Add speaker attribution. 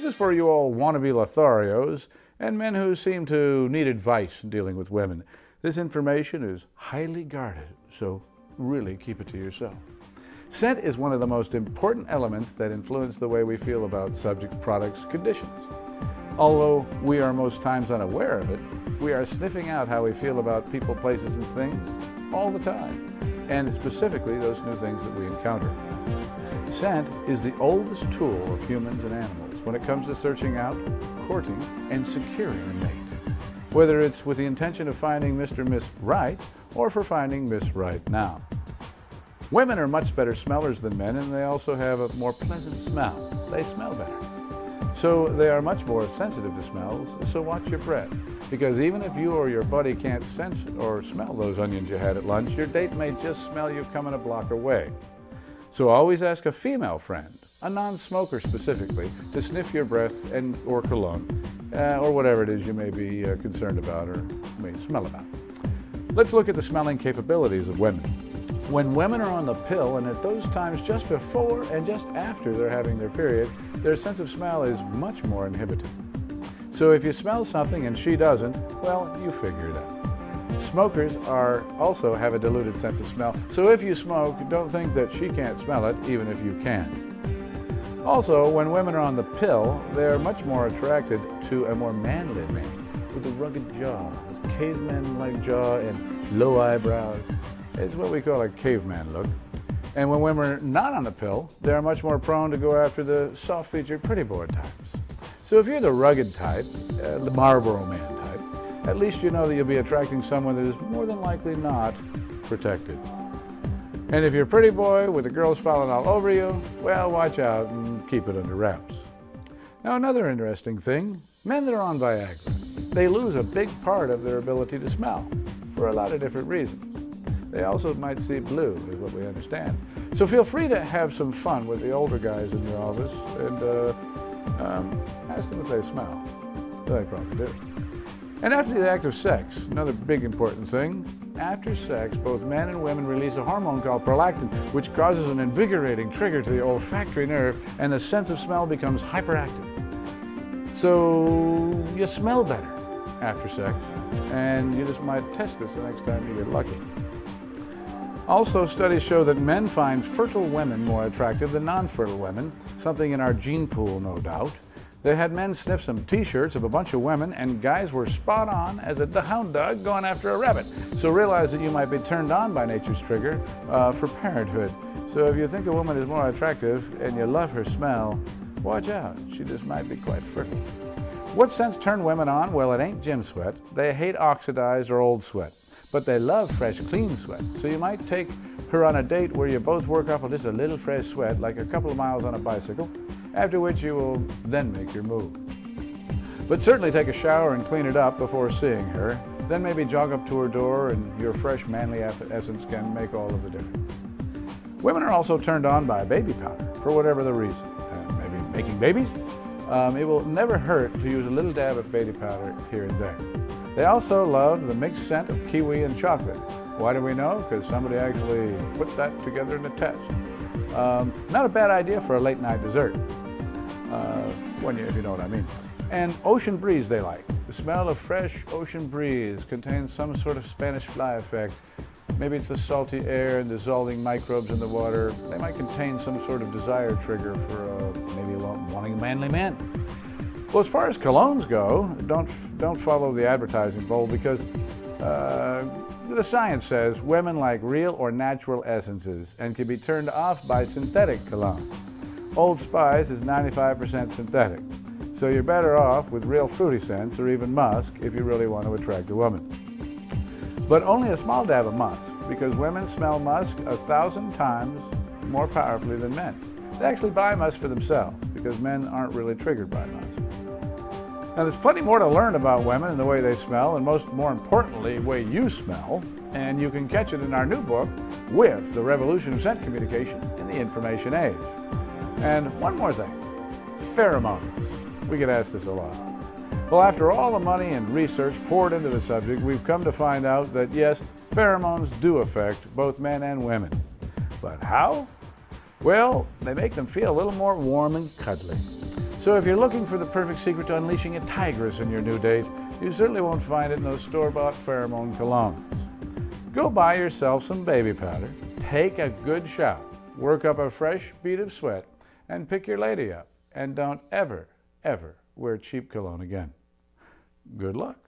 Speaker 1: is for you all wannabe Lotharios and men who seem to need advice in dealing with women. This information is highly guarded, so really keep it to yourself. Scent is one of the most important elements that influence the way we feel about subject, products, conditions. Although we are most times unaware of it, we are sniffing out how we feel about people, places, and things all the time, and specifically those new things that we encounter. Scent is the oldest tool of humans and animals when it comes to searching out, courting, and securing a mate, whether it's with the intention of finding Mr. and Miss Right or for finding Miss Right now. Women are much better smellers than men, and they also have a more pleasant smell. They smell better. So they are much more sensitive to smells, so watch your breath. Because even if you or your buddy can't sense or smell those onions you had at lunch, your date may just smell you coming a block away. So always ask a female friend, a non-smoker specifically, to sniff your breath or cologne, or whatever it is you may be concerned about or may smell about. Let's look at the smelling capabilities of women. When women are on the pill, and at those times just before and just after they're having their period, their sense of smell is much more inhibited. So if you smell something and she doesn't, well, you figure it out. Smokers also have a diluted sense of smell, so if you smoke, don't think that she can't smell it, even if you can. Also, when women are on the pill, they're much more attracted to a more manly man with a rugged jaw, a caveman-like jaw and low eyebrows. It's what we call a caveman look. And when women are not on the pill, they're much more prone to go after the soft-featured pretty boy types. So if you're the rugged type, the Marlboro Man type, at least you know that you'll be attracting someone that is more than likely not protected. And if you're a pretty boy with the girls falling all over you, well, watch out and keep it under wraps. Now another interesting thing, men that are on Viagra, they lose a big part of their ability to smell for a lot of different reasons. They also might see blue, is what we understand. So feel free to have some fun with the older guys in your office and ask them if they smell. They probably do. And after the act of sex, another big important thing, after sex, both men and women release a hormone called prolactin, which causes an invigorating trigger to the olfactory nerve, and the sense of smell becomes hyperactive. So you smell better after sex, and you just might test this the next time you get lucky. Also, studies show that men find fertile women more attractive than non-fertile women, something in our gene pool, no doubt. They had men sniff some t-shirts of a bunch of women, and guys were spot on as a hound dog going after a rabbit. So realize that you might be turned on by nature's trigger for parenthood. So if you think a woman is more attractive and you love her smell, watch out, she just might be quite fertile. What scents turn women on? Well, it ain't gym sweat. They hate oxidized or old sweat, but they love fresh, clean sweat. So you might take her on a date where you both work up just a little fresh sweat, like a couple of miles on a bicycle, after which you will then make your move. But certainly take a shower and clean it up before seeing her. Then maybe jog up to her door, and your fresh, manly essence can make all of the difference. Women are also turned on by baby powder, for whatever the reason. Maybe making babies? It will never hurt to use a little dab of baby powder here and there. They also love the mixed scent of kiwi and chocolate. Why do we know? Because somebody actually put that together in a test. Not a bad idea for a late night dessert, if you know what I mean. And ocean breeze they like. The smell of fresh ocean breeze contains some sort of Spanish fly effect. Maybe it's the salty air and dissolving microbes in the water. They might contain some sort of desire trigger for maybe wanting a manly man. Well, as far as colognes go, don't follow the advertising bowl, because the science says women like real or natural essences and can be turned off by synthetic cologne. Old Spice is 95% synthetic, so you're better off with real fruity scents or even musk if you really want to attract a woman. But only a small dab of musk, because women smell musk 1,000 times more powerfully than men. They actually buy musk for themselves, because men aren't really triggered by musk. Now, there's plenty more to learn about women and the way they smell, and more importantly, the way you smell. And you can catch it in our new book, Whiff, The Revolution of Scent Communication in the Information Age. And one more thing, pheromones. We get asked this a lot. Well, after all the money and research poured into the subject, we've come to find out that yes, pheromones do affect both men and women. But how? Well, they make them feel a little more warm and cuddly. So if you're looking for the perfect secret to unleashing a tigress in your new date, you certainly won't find it in those store-bought pheromone colognes. Go buy yourself some baby powder, take a good shower, work up a fresh bead of sweat, and pick your lady up. And don't ever, ever wear cheap cologne again. Good luck.